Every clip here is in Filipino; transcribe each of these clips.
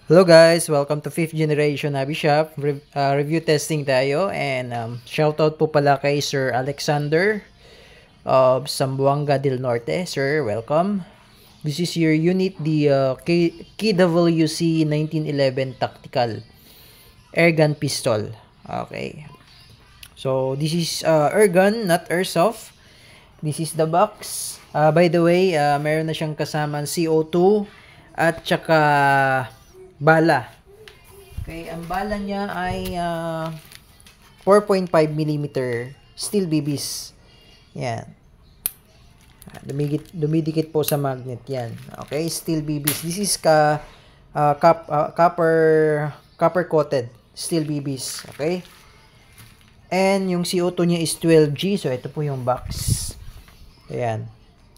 Hello guys, welcome to 5th generation Hobby Shop. Review testing tayo and shoutout po pala kay Sir Alexander of Zamboanga del Norte. Sir, welcome. This is your unit, the KWC 1911 Tactical Airgun Pistol. Okay. So, this is airgun, not airsoft. This is the box. By the way, meron na siyang kasamang CO2 at saka bala. Okay, ang bala niya ay 4.5mm steel BBs. Yan. Dumidikit po sa magnet yan. Okay, steel BBs. This is copper coated steel BBs. Okay? And yung CO2 niya is 12G. So, ito po yung box. Ayan.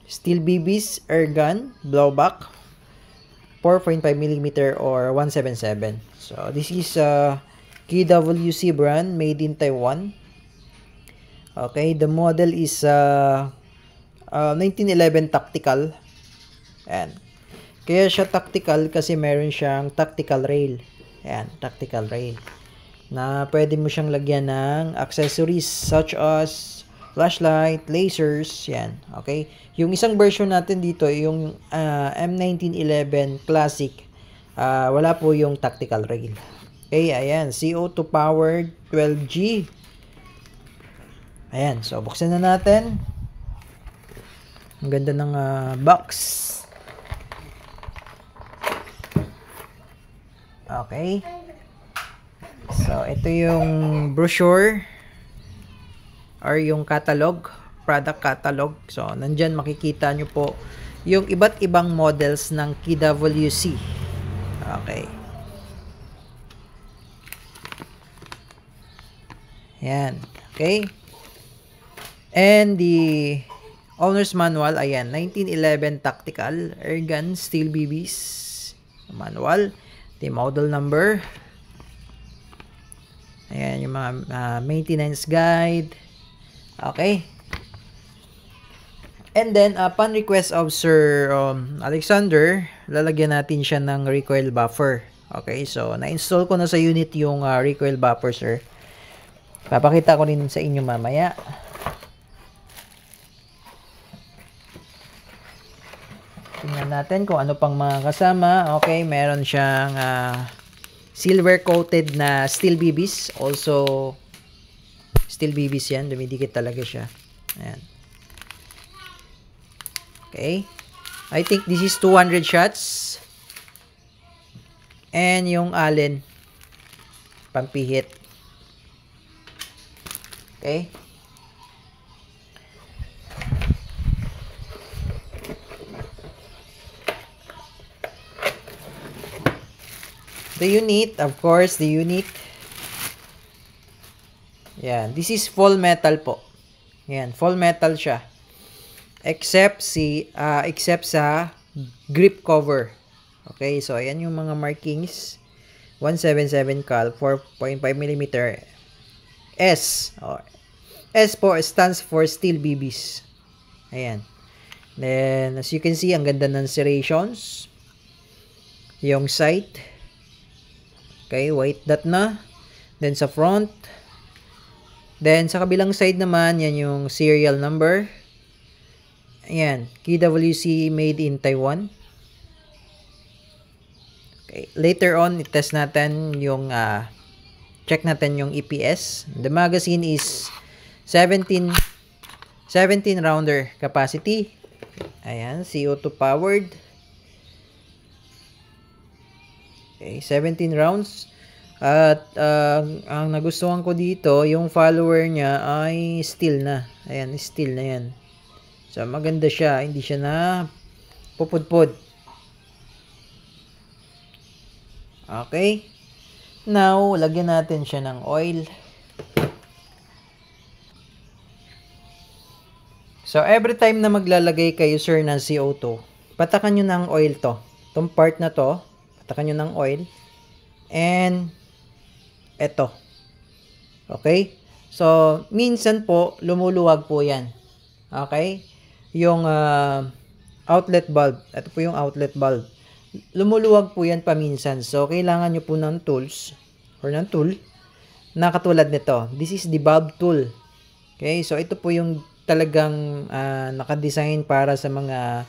Steel BBs, airgun, blowback, 4.5mm or 177. So, this is KWC brand, made in Taiwan. Okay, the model is 1911 Tactical. Ayan. Kaya siya tactical kasi meron siyang tactical rail. Ayan, tactical rail. Na pwede mo siyang lagyan ng accessories such as flashlight, lasers, yan. Okay? Yung isang version natin dito, yung M1911 Classic, wala po yung tactical rail. Okay, ayan. CO2 powered 12G. Ayan. So, buksan na natin. Ang ganda ng box. Okay. So, ito yung brochure or yung catalog, product catalog. So, nandyan makikita nyo po yung iba't ibang models ng KWC. Okay. Yan. Okay. And the owner's manual, ayan, 1911 Tactical Airgun Steel BBs. Manual. The model number. Ayan, yung mga maintenance guide. Okay. And then, upon request of Sir Alexander, lalagyan natin siya ng recoil buffer. Okay, so, na-install ko na sa unit yung recoil buffer, sir. Papakita ko rin sa inyo mamaya. Tingnan natin kung ano pang mga kasama. Okay, meron siyang silver coated na steel BBs. Also, steel BBs yan. Dumidikit talaga siya. Ayan. Okay. I think this is 200 shots. And yung Allen. Pampihit. Okay. The unit, of course, the unit. Yan, this is full metal po. Yan, full metal siya. Except sa grip cover. Okay, so ayan yung mga markings. 177 cal, 4.5mm. S. S po stands for steel BBs. Ayan. Then, as you can see, ang ganda ng serrations. Yung sight. Okay, white dot na. Then, sa front. Then, sa kabilang side naman, yan yung serial number. Ayan, KWC made in Taiwan. Okay, later on, i-test natin yung, check natin yung EPS. The magazine is 17 rounder capacity. Ayan, CO2 powered. Okay, 17 rounds. At ang nagustuhan ko dito, yung follower niya ay steel na. Ayan, steel na yan. So, maganda siya. Hindi siya na pupudpud. Okay. Now, lagyan natin siya ng oil. So, every time na maglalagay kayo, sir, ng CO2, patakan nyo ng oil to. Itong part na to, patakan nyo ng oil. And, eto. Okay? So, minsan po, lumuluwag po yan. Okay? Yung outlet bulb. Ito po yung outlet bulb. lumuluwag po yan paminsan. So, kailangan nyo po ng tools or ng tool na katulad nito. This is the bulb tool. Okay, so ito po yung talagang nakadesign para sa mga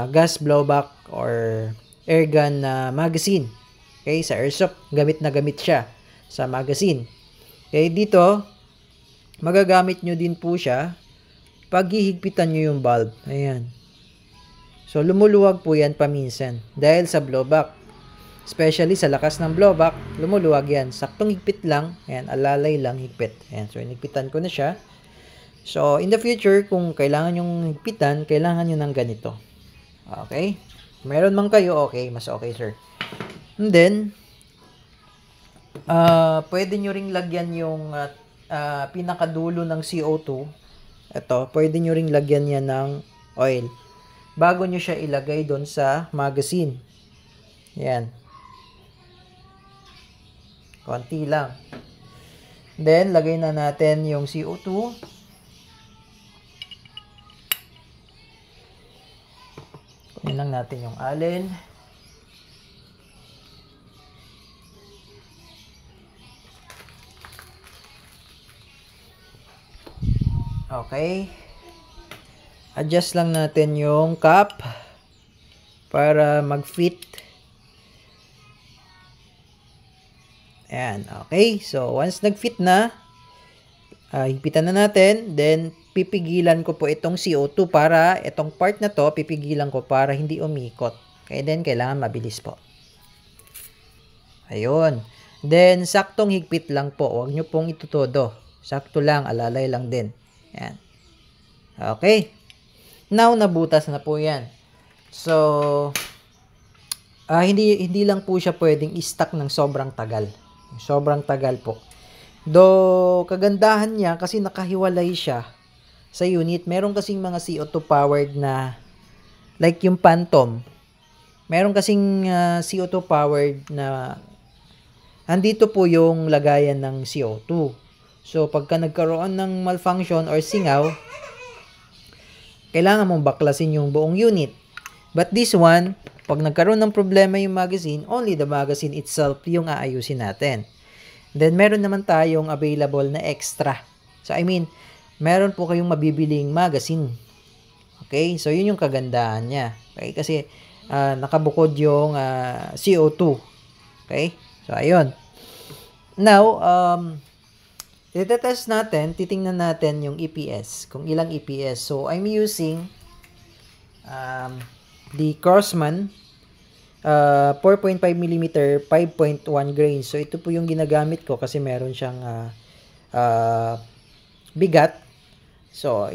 gas blowback or air gun na magazine. Okay, sa airsoft, gamit na gamit siya sa magazine. Okay, dito, magagamit nyo din po siya pag hihigpitan nyo yung bulb. Ayan. So, lumuluwag po yan paminsan dahil sa blowback. Especially sa lakas ng blowback, lumuluwag yan. Saktong higpit lang. Ayan, alalay lang higpit. Ayan, so, hinigpitan ko na siya. So, in the future, kung kailangan yung higpitan, kailangan nyo ng ganito. Okay? Meron man kayo, okay. Mas okay, sir. And then, pwede nyo ring lagyan yung pinakadulo ng CO2. Ito, pwede nyo ring lagyan yan ng oil bago nyo siya ilagay doon sa magazine. Yan. Konti lang. Then, lagay na natin yung CO2. Kunin lang natin yung allen. Okay. Adjust lang natin yung cap para mag-fit. Ayan. Okay. So, once nag-fit na, higpitan na natin. Then, pipigilan ko po itong CO2 para itong part na to, pipigilan ko para hindi umikot. Okay. Then, kailangan mabilis po. Ayun. Then, saktong higpit lang po. Huwag nyo pong itutodo. Sakto lang. Alalay lang din. Ayan. Okay. Now, nabutas na po yan. So, hindi lang po siya pwedeng i-stack ng sobrang tagal. Sobrang tagal po. Though, kagandahan niya kasi nakahiwalay siya sa unit. Meron kasing mga CO2 powered na like yung Phantom. Meron kasing CO2 powered na andito po yung lagayan ng CO2. So, pagka nagkaroon ng malfunction or singaw, kailangan mong baklasin yung buong unit. But this one, pag nagkaroon ng problema yung magazine, only the magazine itself yung aayusin natin. Then, meron naman tayong available na extra. So, I mean, meron po kayong mabibiling magazine. Okay? So, yun yung kagandahan niya. Okay? Kasi, nakabukod yung CO2. Okay? So, ayun. Now, itetest natin, titingnan natin yung EPS. Kung ilang EPS. So, I'm using the Crossman 4.5mm 5.1 grains. So, ito po yung ginagamit ko kasi meron siyang bigat. So,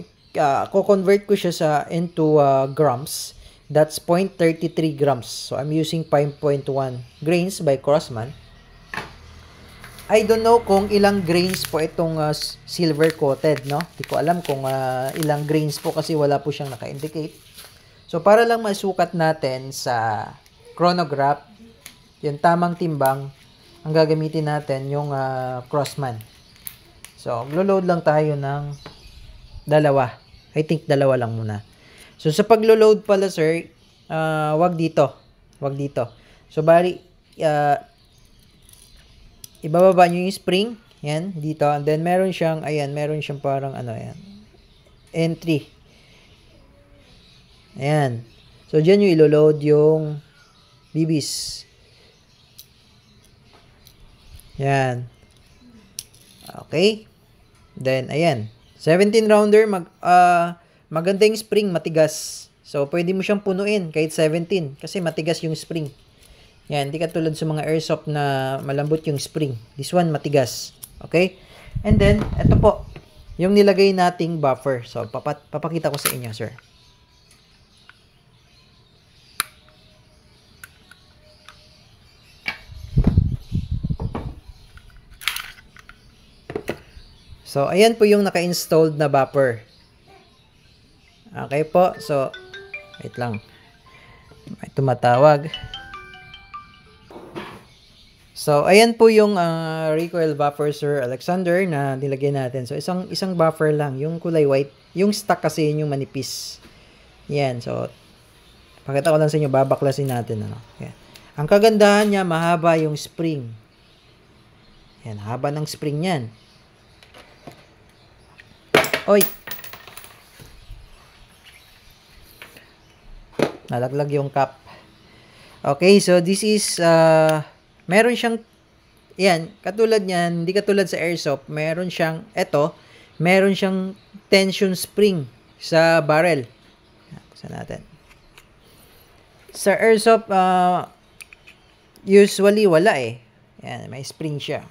ko-convert ko siya into grams. That's 0.33 grams. So, I'm using 5.1 grains by Crossman. I don't know kung ilang grains po itong silver coated, no? Di ko alam kung ilang grains po kasi wala po siyang naka-indicate. So, para lang masukat natin sa chronograph, yung tamang timbang, ang gagamitin natin yung Crossman. So, maglo-load lang tayo ng dalawa. I think dalawa lang muna. So, sa paglo-load pala, sir, wag dito. Wag dito. So, bali, ibababa nyo yung spring. Yan, dito. And then, meron siyang, ayan, meron siyang parang, ano, ayan, entry. Ayan. So, dyan nyo ilo-load yung BBs. Yan. Okay. Then, ayan. 17 rounder, maganda yung spring, matigas. So, pwede mo siyang punuin kahit 17 kasi matigas yung spring. Yan, hindi katulad sa mga airsoft na malambot yung spring. This one, matigas. Okay? And then, ito po, yung nilagay nating buffer. So, papakita ko sa inyo, sir. So, ayan po yung naka-installed na buffer. Okay po. So, wait lang. May tumatawag. So, ayan po yung recoil buffer, Sir Alexander, na nilagyan natin. So, isang buffer lang. Yung kulay white. Yung stock kasi yung manipis. Yan. So, Pakita ko lang sa inyo, babaklasin natin. Ano? Yan. Ang kagandahan niya, mahaba yung spring. Yan, haba ng spring yan. Oy! Nalaglag yung cap. Okay, so this is, meron siyang, yan, katulad niyan, hindi katulad sa airsoft, meron siyang, meron siyang tension spring sa barrel. Buksan natin. Sa airsoft, usually wala eh. Yan, may spring siya.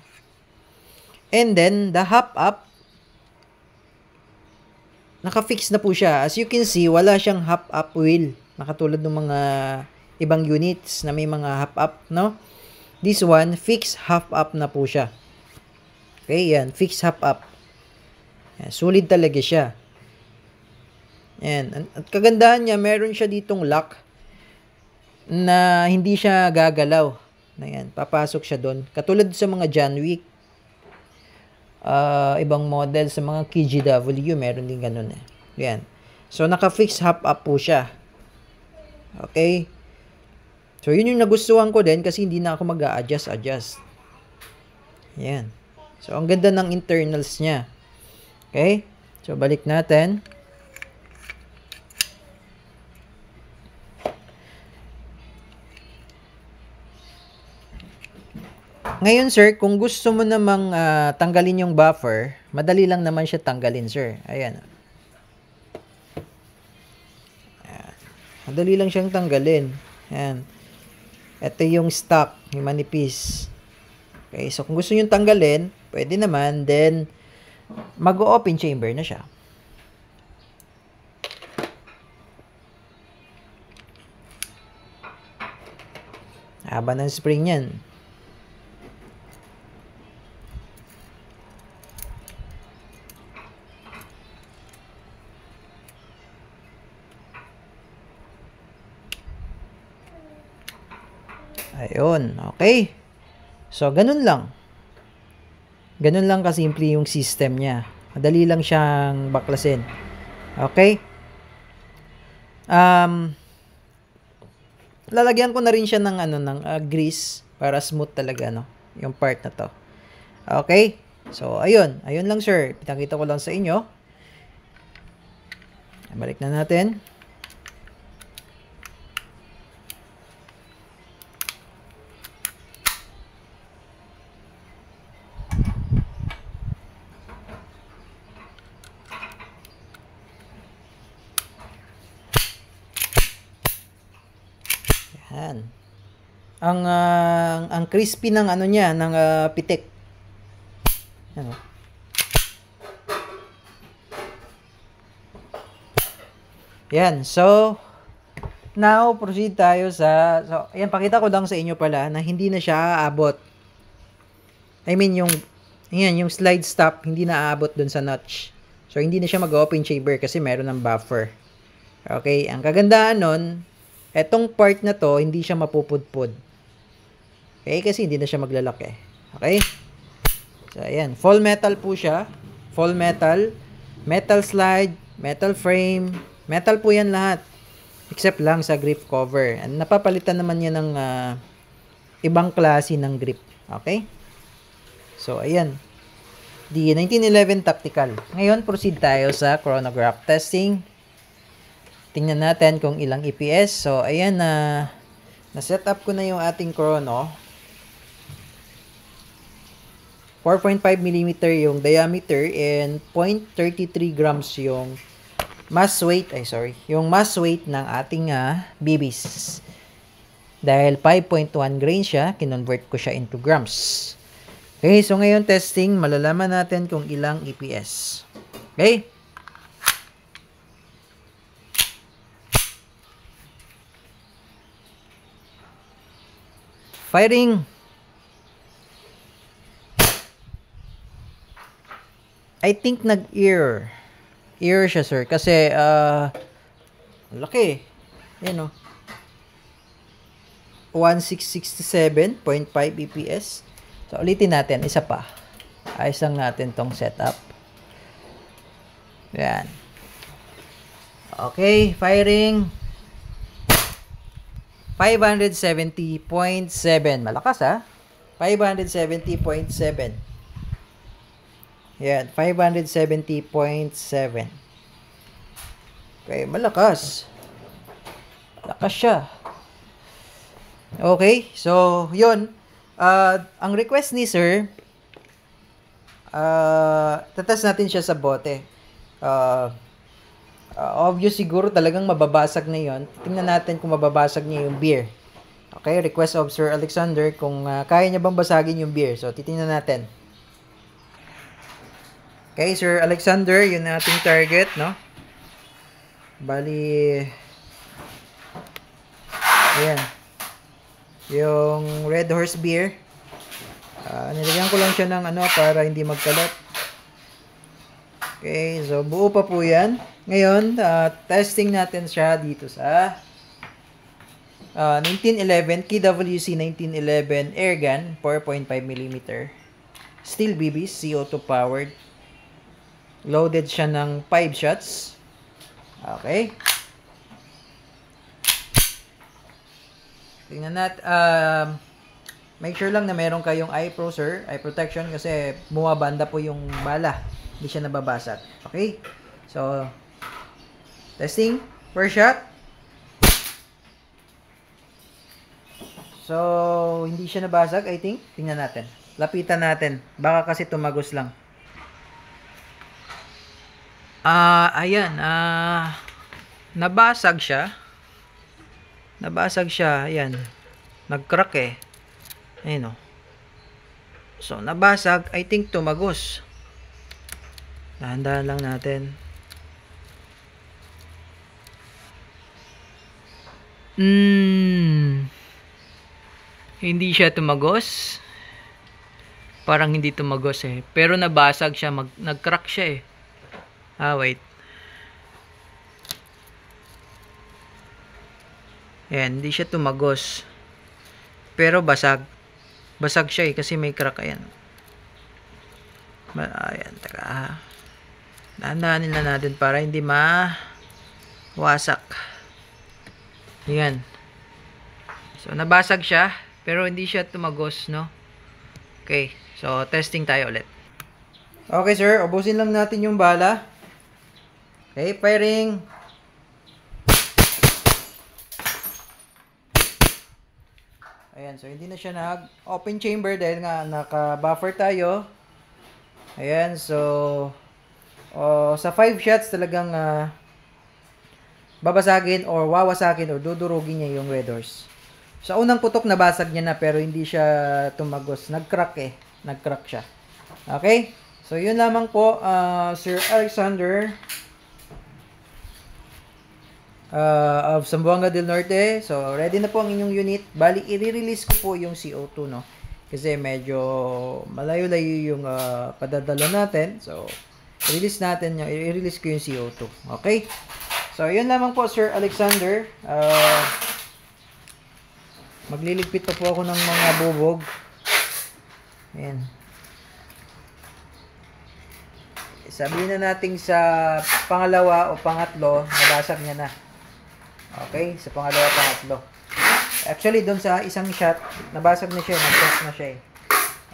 And then, the hop up, naka-fix na po siya. As you can see, wala siyang hop up wheel. Nakatulad ng mga ibang units na may mga hop up, no? This one, fixed hop up na po siya. Okay, yan, fixed hop up. Yan, solid talaga siya. Yan, at kagandahan niya, meron siya ditong lock na hindi siya gagalaw. Ayan, papasok siya doon. Katulad sa mga John Wick, ibang model sa mga KGW, meron din ganun eh. Ayan. So, naka-fix hop up po siya. Okay? So, yun yung nagustuhan ko din kasi hindi na ako mag-a-adjust. Ayan. So, ang ganda ng internals niya. Okay? So, balik natin. Ngayon, sir, kung gusto mo namang tanggalin yung buffer, madali lang naman siya tanggalin, sir. Ayan. Ayan. Madali lang siyang tanggalin. Ayan. Ito yung stock, yung manipis. Okay, so kung gusto nyo tanggalin, pwede naman, then mag-open chamber na siya. Haba ng spring yan. Ayun, okay. So, ganun lang. Ganun lang kasimple yung system niya. Madali lang siyang baklasin. Okay? Lalagyan ko na rin siya ng grease para smooth talaga yung part na to. Okay? So, ayun. Ayun lang, sir. Pinakita ko lang sa inyo. Balik na natin. Yan. Ang crispy ng niya, ng pitik. Yan. Yan. So, now, proceed tayo sa, so, ayan, pakita ko lang sa inyo pala na hindi na siya aabot. I mean, yung slide stop, hindi na aabot dun sa notch. So, hindi na siya mag-open chamber kasi meron ng buffer. Okay, ang kagandahan nun, etong part na to, hindi siya mapupudpud. Okay, kasi hindi na siya maglalaki. Okay? So, ayan. Full metal po siya. Full metal. Metal slide. Metal frame. Metal po yan lahat. Except lang sa grip cover. And napapalitan naman yan ng ibang klase ng grip. Okay? So, ayan. The 1911 Tactical. Ngayon, proceed tayo sa chronograph testing. Tingnan natin kung ilang EPS. So, ayan na-set up ko na yung ating chrono. 4.5mm yung diameter and 0.33 grams yung mass weight. Yung mass weight ng ating BBs. Dahil 5.1 grain siya, kinonvert ko siya into grams. Okay, so ngayon testing, malalaman natin kung ilang EPS. Okay? Firing. I think nag-ear. Ear siya, sir. Kasi, laki. Yan, 1667.5 EPS. So, ulitin natin. Isa pa. Ayos lang natin tong setup. Yan. Okay, firing. 570.7. Malakas ha? 570.7. Yan, 570.7. Okay, malakas. Malakas siya. Okay, so, yun. Ang request ni sir, tatas natin siya sa bote. Obvious siguro talagang mababasag na yun. Tingnan natin kung mababasag niya yung beer. Okay, request of Sir Alexander kung kaya niya bang basagin yung beer. So, titingnan natin. Okay, Sir Alexander, yun na ating target, no? Bali, ayan. Yung Red Horse beer. Nilagyan ko lang siya ng para hindi magkalat. Okay, so buo pa po yan. Ngayon, testing natin siya dito sa 1911, KWC 1911 Airgun, 4.5mm. Steel BBs, CO2 powered. Loaded siya ng 5 shots. Okay. Tingnan natin. Make sure lang na meron kayong eye pro, sir. Eye protection kasi bumabanda po yung bala. Hindi siya nababasag. Okay. So, testing. First shot. So, hindi siya nabasag, I think. Tingnan natin. Lapitan natin. Baka kasi tumagos lang. Ayan. Nabasag siya. Nabasag siya. Ayan. Nag-crack eh. Ayan o. So, nabasag. I think tumagos. Dahan-dahan lang natin. Hindi siya tumagos. Parang hindi tumagos eh. Pero nabasag siya. Nag-crack siya eh. Wait. Ayan, hindi siya tumagos. Pero basag. Basag siya eh, kasi may crack. Ayan. Ayan, taka. Dahan-dahanin na natin para hindi mawasak. Ayan. So, nabasag siya. Pero hindi siya tumagos, no? Okay. So, testing tayo ulit. Okay, sir. Ubusin lang natin yung bala. Okay, firing. Ayan, so hindi na siya nag-open chamber dahil nga naka-buffer tayo. Ayan, so sa 5 shots talagang babasagin or wawasagin or dudurugin niya yung Red Horse. Sa unang putok nabasag niya na pero hindi siya tumagos. Nag-crack eh. Nag-crack siya. Okay? So yun lamang po, Sir Alexander of Zamboanga del Norte. So, ready na po ang inyong unit. Bali, i-release ko po yung CO2, no? Kasi medyo malayo-layo yung padadala natin. So, i-release natin yung, i-release ko yung CO2. Okay? So, yun lamang po, Sir Alexander. Magliligpit pa po ako ng mga bubog. Ayan. Sabihin na natin sa pangalawa o pangatlo, nabasag niya na. Okay, sa pangalawa, pangatlo. Actually, doon sa isang shot, nabasag na siya, nag-crack na siya eh.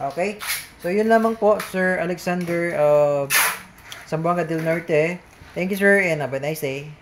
Okay? So, yun lamang po, Sir Alexander of Zamboanga del Norte. Thank you, sir, and have a nice day.